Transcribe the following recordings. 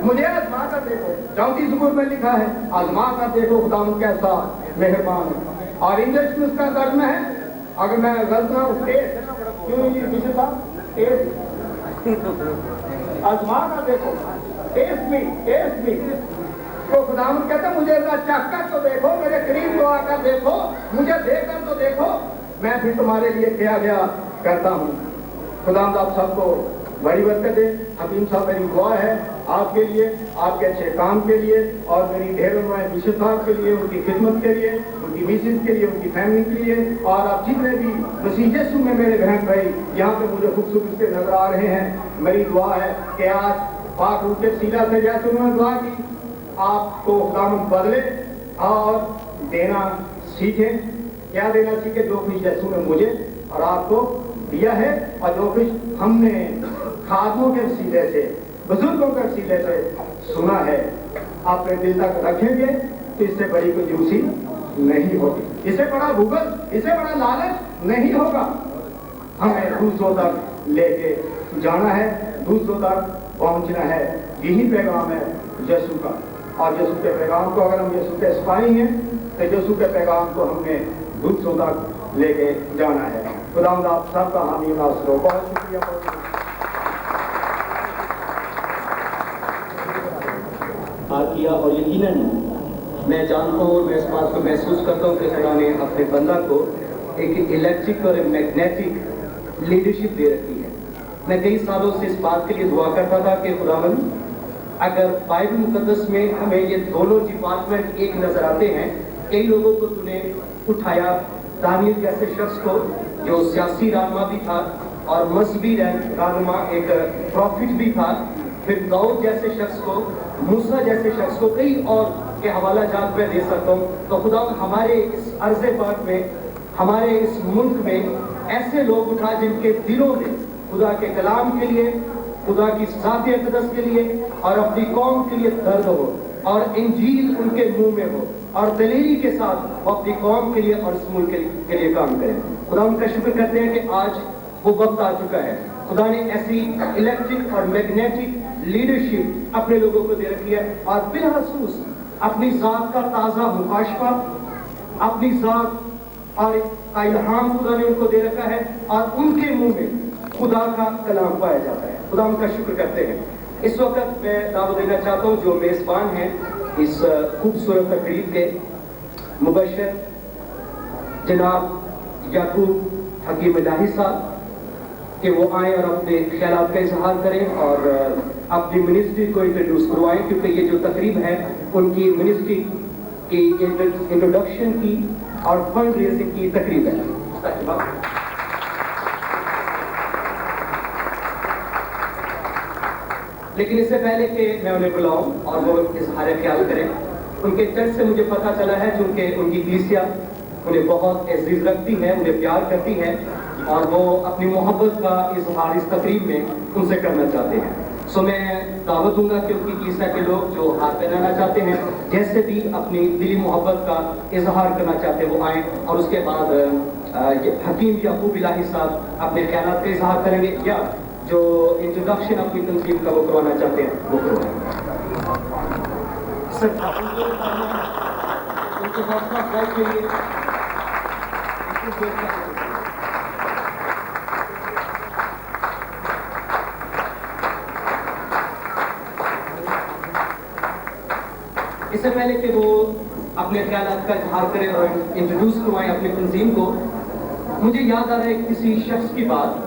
مجھے آزما کر دیکھو. 34 زبور میں لکھا ہے آزما کر دیکھو خدا کیسا مہربان ہے. اور انگلش میں اس کا ترجمہ ہے, اگر میں غلط نہ ہوں, کیوں جی بشپ صاحب, آزما کر دیکھو, ٹیسٹ می. تو خدا کہتا ہے مجھے چکھ کر تو دیکھو, میرے قریب تو آ کر دیکھو, مجھے دیکھ کر تو دیکھو, میں پھر تمہارے لیے کیا گیا کرتا ہوں. خدا آپ سب کو بڑی برکت دے. حکیم صاحب میری دعا ہے آپ کے لیے, آپ کے اچھے کام کے لیے, اور میری ڈھیروں میں بشپ صاحب کے لیے, ان کی خدمت کے لیے, ان کی میسز کے لیے, ان کی فیملی کے لیے, اور آپ جتنے بھی مسیح یسوع میں میرے بہن بھائی یہاں پہ مجھے خوبصورت سے نظر آ رہے ہیں, میری دعا ہے کہ آج پاک روح کے وسیلہ سے جیسے انہوں نے دعا کی, آپ کو خداوند بدلے اور دینا سیکھیں. کیا دینا سیکھیں؟ جو کچھ یسوع نے مجھے اور آپ کو دیا ہے, اور جو کچھ ہم نے خادموں کے وسیلے سے, بزرگوں کے وسیلے سے سنا ہے, اپنے دل تک رکھیں گے تو اس سے بڑی کوئی جوسی نہیں ہوگی, اس سے بڑا بھگت, اس سے بڑا لالچ نہیں ہوگا. ہمیں دوسروں تک لے کے جانا ہے, دوسروں تک پہنچنا ہے. یہی پیغام ہے یسوع کا, اور یسوع کے پیغام کو اگر ہم یسوع کے سپاہی ہیں تو یسوع کے پیغام کو ہم نے دوسروں تک لے کے جانا ہے. خداوند آپ سب کا حامی و ناصر ہو. بہت شکریہ. کیا, اور یقیناً میں جانتا ہوں اور میں اس بات کو محسوس کرتا ہوں کہ خدا نے اپنے بندہ کو ایک الیکٹرک اور میگنیٹک لیڈرشپ دے رکھی ہے. میں کئی سالوں سے اس بات کے لیے دعا کرتا تھا کہ خداوند اگر بائبل مقدس میں ہمیں یہ دونوں ڈپارٹمنٹ ایک نظر آتے ہیں, کئی لوگوں کو تو نے اٹھایا, دانیل جیسے شخص کو جو سیاسی رہنما بھی تھا اور مذہبی رہنما, ایک پروفٹ بھی تھا, پھر داؤد جیسے شخص کو, موسیٰ جیسے شخص کو, کئی اور کے حوالہ جات میں دے سکتا ہوں. تو خدا ہمارے اس عرض پاک میں, ہمارے اس ملک میں ایسے لوگ اٹھا جن کے دلوں میں خدا کے کلام کے لیے, خدا کی ذات اقدس کے لیے اور اپنی قوم کے لیے درد ہو, اور انجیل ان کے منہ میں ہو, اور دلیری کے ساتھ وہ اپنی قوم کے لیے اور اس ملک کے لیے کام کریں. خدا ان کا شکر کرتے ہیں کہ آج وہ وقت آ چکا ہے. خدا نے ایسی الیکٹرک اور میگنیٹک لیڈرشپ اپنے لوگوں کو دے رکھی ہے, اور بالخصوص اپنی ذات کا تازہ مکاشفہ, اپنی ذات اور الہام خدا نے ان کو دے رکھا ہے, اور ان کے منہ میں خدا کا کلام پایا جاتا ہے. خدا ان کا شکر کرتے ہیں. اس وقت میں دعوت دینا چاہتا ہوں جو میزبان ہیں اس خوبصورت تقریب کے, مبشر جناب یعقوب حکیم الہی صاحب, کہ وہ آئیں اور اپنے خیالات کا اظہار کریں اور اپنی منسٹری کو انٹروڈیوس کروائیں, کیونکہ یہ جو تقریب ہے ان کی منسٹری کی انٹروڈکشن کی اور فنڈ ریزنگ کی تقریب ہے. لیکن اس سے پہلے کہ میں انہیں بلاؤں اور وہ اظہار خیال کریں, ان کے چرچ سے مجھے پتہ چلا ہے چونکہ ان کی کلیسیا انہیں بہت عزیز رکھتی ہے, انہیں پیار کرتی ہے, اور وہ اپنی محبت کا اظہار اس تقریب میں ان سے کرنا چاہتے ہیں. سو میں دعوت دوں گا کہ ان کی کلیسیا کے لوگ جو ہاتھ پہنانا چاہتے ہیں, جیسے بھی اپنی دلی محبت کا اظہار کرنا چاہتے ہیں, وہ آئیں, اور اس کے بعد حکیم یعقوب الہی صاحب اپنے خیالات کا اظہار کریں گے, یا جو انٹروڈکشن اپنی تنظیم کا وہ کروانا چاہتے ہیں وہ کروائیں. ان کے حوصلہ افزائی کے لیے اس سے پہلے کہ وہ اپنے خیالات کا اظہار کریں اور انٹروڈیوس کروائیں اپنی تنظیم کو, مجھے یاد آ رہا ہے کسی شخص کی بات.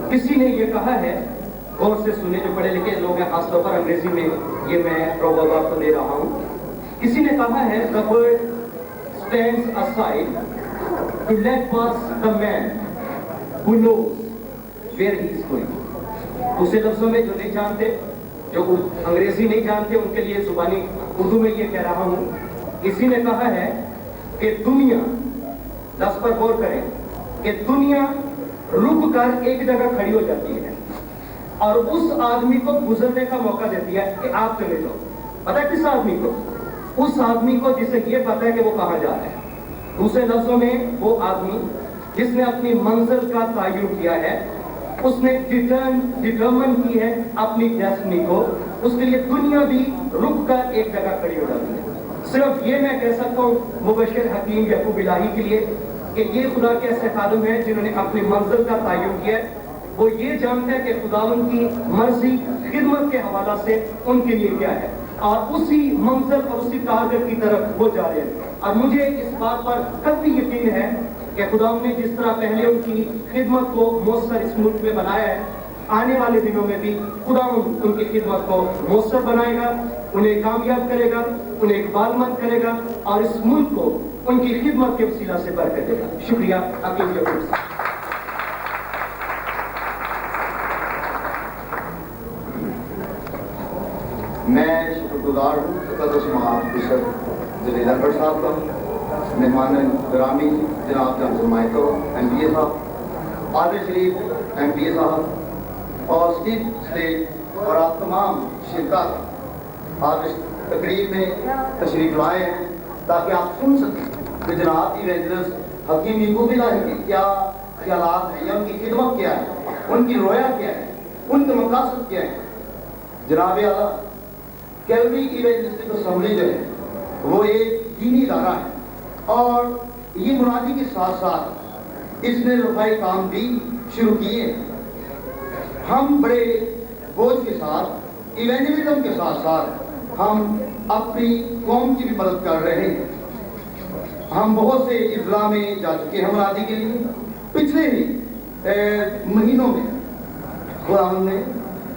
کسی نے یہ کہا ہے, غور سے سنے جو پڑھے لکھے لوگ ہیں, خاص طور پر انگریزی میں یہ میں پروورب آپ کو دے رہا ہوں. کسی نے کہا ہے the bird stands aside to let pass the man who knows where he is going. دوسرے لفظوں میں جو نہیں جانتے, جو انگریزی نہیں جانتے, ان کے لیے زبانی اردو میں یہ کہہ رہا ہوں. کسی نے کہا ہے کہ دنیا, لفظ پر غور کریں, کہ دنیا رک کر ایک جگہ کھڑی ہو جاتی ہے اور اس آدمی کو گزرنے کا موقع دیتی ہے کہ آپ چلے جاؤ. پتہ ہے کس آدمی کو؟ اس آدمی کو جسے یہ پتا ہے کہ وہ کہاں جا رہا ہے. دوسرے لفظوں میں وہ آدمی جس نے اپنی منزل کا تعین کیا ہے, اس نے ڈٹرمن کی ہے اپنی ڈیسٹنی کو. اس کے لیے دنیا بھی رک کر ایک جگہ کھڑی ہو جاتی ہے. صرف یہ میں کہہ سکتا ہوں مبشر حکیم یعقوب الہی کے لیے کہ یہ خدا کے ایسے خادم ہیں جنہوں نے اپنی منزل کا تعین کیا ہے. وہ یہ جانتے ہیں کہ خداوند کی مرضی خدمت کے حوالہ سے ان کے لیے کیا ہے اور اسی منزل اور اسی ٹارگٹ کی طرف وہ جا رہے ہیں. اور مجھے اس بات پر کبھی یقین ہے کہ خداوند نے جس طرح پہلے ان کی خدمت کو مؤثر اس ملک میں بنایا ہے, آنے والے دنوں میں بھی خداوند ان کی خدمت کو مؤثر بنائے گا, انہیں کامیاب کرے گا, انہیں اقبال مند کرے گا اور اس ملک کو ان کی خدمت کے وسیلہ سے برکت دے گا. شکریہ. حکیم یعقوب صاحب. میں شکر گزار ہوں مقدس محافظ بشپ جلیل اکبر صاحب کا, مہمان گرامی جناب جان سرمایہ ایم پی اے صاحب, قادر شریف ایم پی اے صاحب اور اسٹیو اسٹیٹ اور آپ تمام شرکت آپ اس تقریب میں تشریف لائے ہیں تاکہ آپ سن سکیں کہ جناب ایونجلسٹ حکیم یعقوب الہی کے کیا خیالات ہیں یا ان کی خدمت کیا ہے, ان کی رویا کیا ہے, ان کے مقاصد کیا ہے. جناب اعلیٰ کیلوری ایونجلسٹک اسمبلی جو ہے وہ ایک دینی ادارہ ہے اور یہ منادی کے ساتھ ساتھ اس نے رفائی کام بھی شروع کیے ہیں. ہم بڑے بوجھ کے ساتھ ایونجلزم کے ساتھ ساتھ ہم اپنی قوم کی بھی مدد کر رہے ہیں. ہم بہت سے اضلاع میں جا چکے ہیں منادی کے لیے. پچھلے ہی مہینوں میں خداوند نے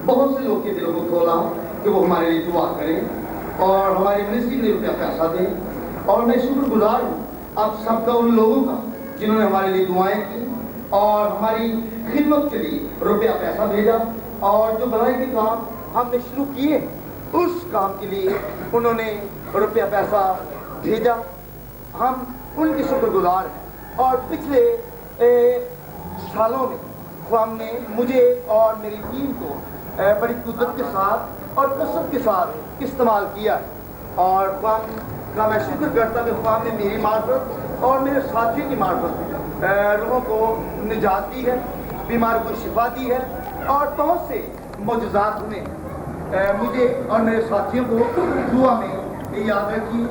بہت سے لوگ کے دلوں کو کھولا کہ وہ ہمارے لیے دعا کریں اور ہماری منسٹری میں روپیہ پیسہ دیں. اور میں شکر گزار ہوں آپ سب کا, ان لوگوں کا جنہوں نے ہمارے لیے دعائیں کی اور ہماری خدمت کے لیے روپیہ پیسہ بھیجا. اور جو بھلائی کے کام ہم نے شروع کیے اس کام کے لیے انہوں نے روپیہ پیسہ بھیجا. ہم ان کے شکر گزار ہیں. اور پچھلے سالوں میں ہم نے مجھے اور میری ٹیم کو بڑی قدرت کے ساتھ اور کثرت کے ساتھ استعمال کیا ہے. اور خام کا میں شکر کرتا کہ خام نے میری معرفت اور میرے ساتھیوں کی معرفت لوگوں کو نجات دی ہے, بیمار کو شفا دی ہے اور بہت سے معجزات ہوئے. مجھے اور میرے ساتھیوں کو دعا میں یاد رکھی.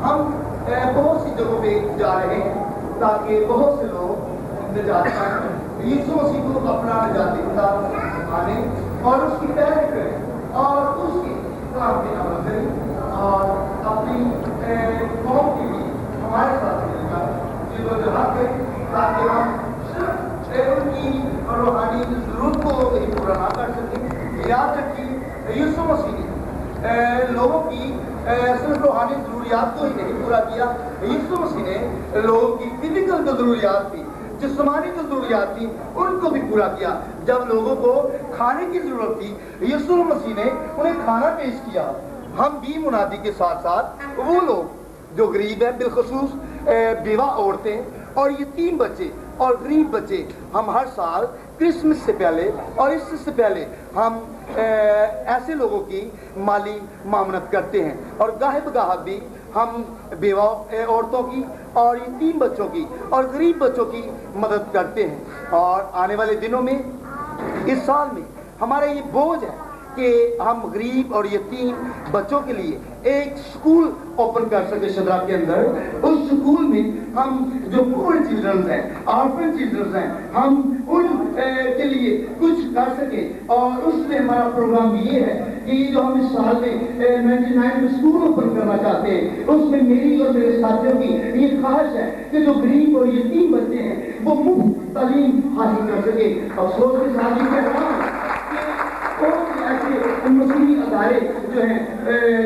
ہم بہت سی جگہوں پہ جا رہے ہیں تاکہ بہت سے لوگ نجات پائیں, یسوع مسیح کو اپنا نجاتی خدا مانے اور اس کی پیروی کریں اور اس کے کام پہ عمل کریں اور اپنی قوم کے لیے ہمارے ساتھ مل کر جدوجہد کریں تاکہ ہم صرف ان کی روحانی ضرورت کو پورا نہ کر سکیں. یاد رکھیے یسوع مسیح نے لوگوں کی صرف روحانی ضروریات کو ہی نہیں پورا کیا, یسوع مسیح نے لوگوں کی فزیکل جو ضروریات تھی, جسمانی جو ضروریات تھی, ان کو بھی پورا کیا. جب لوگوں کو کھانے کی ضرورت تھی یسوع مسیح نے انہیں کھانا پیش کیا. ہم بھی منادی کے ساتھ ساتھ وہ لوگ جو غریب ہیں, بالخصوص بیوہ عورتیں اور یتیم بچے اور غریب بچے, ہم ہر سال کرسمس سے پہلے اور اس سے پہلے ہم ایسے لوگوں کی مالی معاونت کرتے ہیں. اور گاہے بگاہ بھی ہم بیوہ عورتوں کی اور یتیم بچوں کی اور غریب بچوں کی مدد کرتے ہیں. اور آنے والے دنوں میں اس سال میں ہمارا یہ بوجھ ہے کہ ہم غریب اور یتیم بچوں کے لیے ایک سکول اوپن کر سکے شدرا کے اندر. اس سکول میں ہم جو پور چلڈرنز ہیں, آرفن چلڈرنز ہیں, ہم ان کے لیے کچھ کر سکیں. اور اس میں ہمارا پروگرام یہ ہے کہ یہ جو ہم اس سال میں 99 میں سکول اوپن کرنا چاہتے ہیں, اس میں میری اور میرے ساتھیوں کی یہ خواہش ہے کہ جو غریب اور یتیم بچے ہیں وہ مفت تعلیم حاصل کر سکے. افسوس کے ساتھ یہ کہہ رہا ہوں کہ ایسے مسلمی ادارے جو ہیں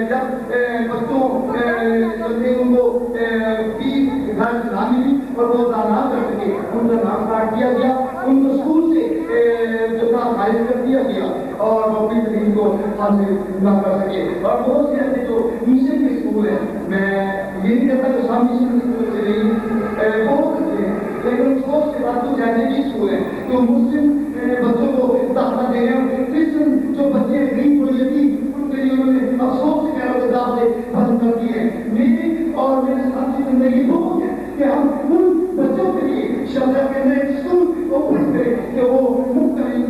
جب بچوں ان کو فیس گھر نہ ملی اور وہ ادا نہ کر سکے, ان کا نام کاٹ دیا گیا, ان کو اسکول سے جو تھا خارج کر دیا گیا اور وہ اپنی تعلیم کو حاصل نہ کر سکے. اور بہت سے ایسے جو مشن کے اسکول ہیں, میں یہ نہیں کہتا کہ سب مشن کے اسکول سے نہیں, بہت سے ہیں, لیکن افسوس کے بعد کچھ ایسے بھی اسکول ہیں جو مسلم بچوں کو داخلہ دے رہے ہیں. کرسچن جو بچے غریب اور یتیم, ان کے لیے انہوں نے افسوس کے اقدام سے بند کر دیے. میری اور میرے ساتھی زندگی بہت ہے کہ ہم ان بچوں کے لیے شہر کے اندر اسکول اوپن کریں کہ وہ مفت تعلیم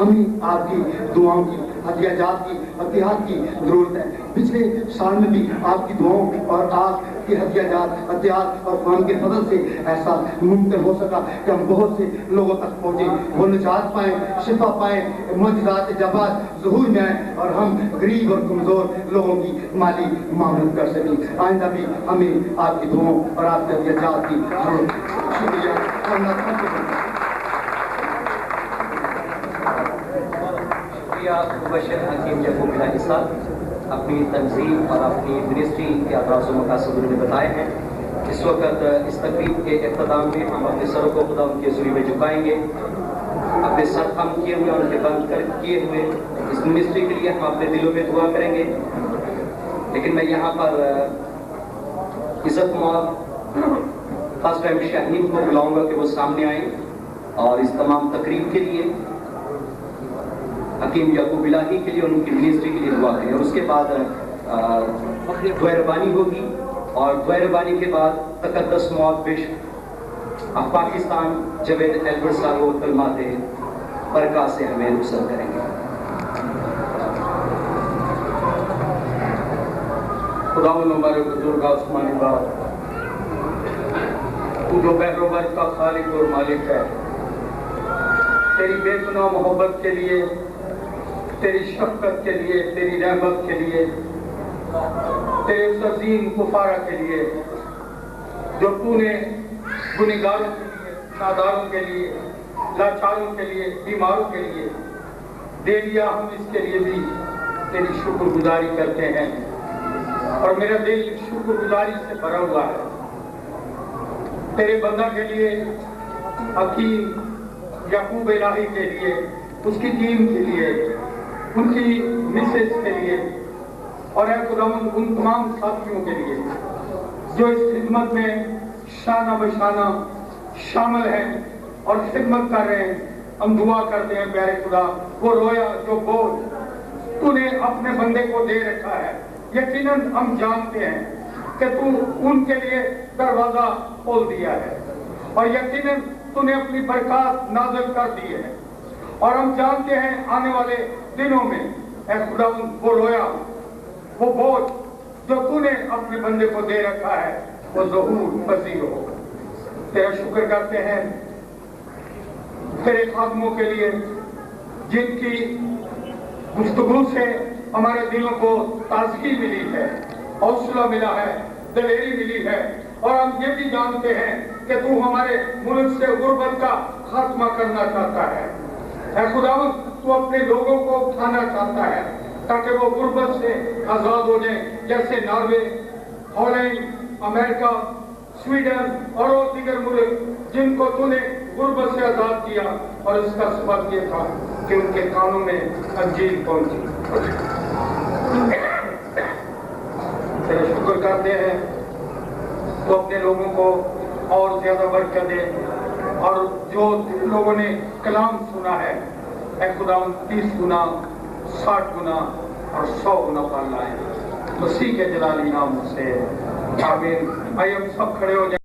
ہمیں آپ کی دعاؤں کی ہدیہ جات کی اتحاد کی ضرورت ہے. پچھلے سال میں بھی آپ کی دعاؤں اور آپ کے ہدیہ جات اتحاد اور قرآن کے فضل سے ایسا ممکن ہو سکا کہ ہم بہت سے لوگوں تک پہنچے, وہ نجات پائیں, شفا پائیں, معجزات جبات ظہور میں آئیں اور ہم غریب اور کمزور لوگوں کی مالی معاونت کر سکیں. آئندہ بھی ہمیں آپ کی دعاؤں اور آپ کے ہدیہ جات کی ضرورت ہے. شکریہ. مبشر حکیم یعقوب الہی صاحب اپنی تنظیم اور اپنی منسٹری کے اغراض و مقاصد انہوں نے بتائے ہیں. اس وقت اس تقریب کے اختتام میں ہم اپنے سروں کو خدا ان کے حضوری میں جھکائیں گے. اپنے سر خم کیے ہوئے اور ان کے بند کیے ہوئے اس منسٹری کے لیے ہم اپنے دلوں میں دعا کریں گے. لیکن میں یہاں پر عزت مآب فرسٹ ٹائم شاہین کو بلاؤں گا کہ وہ سامنے آئیں اور اس تمام تقریب کے لیے حکیم یعقوب الہی کے لیے اور ان کی منسٹری کے لیے دعا کریں. اور اس کے بعد دعائے ربانی ہوگی اور دعائے ربانی کے بعد تقدس مآب bishop of Pakistan Javed Albert صاحب وہ کلمات برکات سے ہمیں رخصت کریں گے. خداوند ہمارے بزرگ آسمانی باپ, تو جو بحر و بر کا خالق اور مالک ہے, تیری بے پناہ محبت کے لیے, تیری شفقت کے لیے, تیری رحمت کے لیے, تیرے اس عظیم کفارہ کے لیے جو تو نے گنہگاروں کے لیے, ناداروں کے لیے, لاچاروں کے لیے, بیماروں کے لیے دے دیا, ہم اس کے لیے بھی تیری شکر گزاری کرتے ہیں. اور میرا دل شکر گزاری سے بھرا ہوا ہے تیرے بندہ کے لیے, حکیم یعقوب الہی کے لیے, اس کی ٹیم کے لیے, ان کی مسز کے لیے, اور اے خداوند ان تمام ساتھیوں کے لیے جو اس خدمت میں شانہ بشانہ شامل ہیں اور خدمت کر رہے ہیں. ہم دعا کرتے ہیں پیارے خدا, وہ رویا جو بوجھ تو نے اپنے بندے کو دے رکھا ہے, یقیناً ہم جانتے ہیں کہ تو ان کے لیے دروازہ کھول دیا ہے اور یقیناً تو نے اپنی برکات نازل کر دی ہے. اور ہم جانتے ہیں آنے والے دنوں میں اے خداوند وہ رویا وہ بوجھ جو تو نے اپنے بندے کو دے رکھا ہے وہ ظہور پذیر ہو. تیرا شکر کرتے ہیں تیرے خادموں کے لیے جن کی گفتگو سے ہمارے دلوں کو تازگی ملی ہے, حوصلہ ملا ہے, دلیری ملی ہے. اور ہم یہ بھی جانتے ہیں کہ تو ہمارے ملک سے غربت کا خاتمہ کرنا چاہتا ہے. اے خداوند تو اپنے لوگوں کو اٹھانا چاہتا ہے تاکہ وہ غربت سے آزاد ہو جائیں, جیسے ناروے, ہالینڈ, امریکہ, سویڈن اور وہ دیگر ملک جن کو تو نے غربت سے آزاد کیا. اور اس کا سبب یہ تھا کہ ان کے کانوں میں انجیل پہنچی. تیرا شکر کرتے ہیں تو اپنے لوگوں کو اور زیادہ برکت دے, اور جو لوگوں نے کلام سنا ہے اے خداوند 30 گنا 60 گنا اور 100 گنا پال لائے مسیح کے جلالی نام سے. آمین. آئیے ہم سب کھڑے ہو جائیں.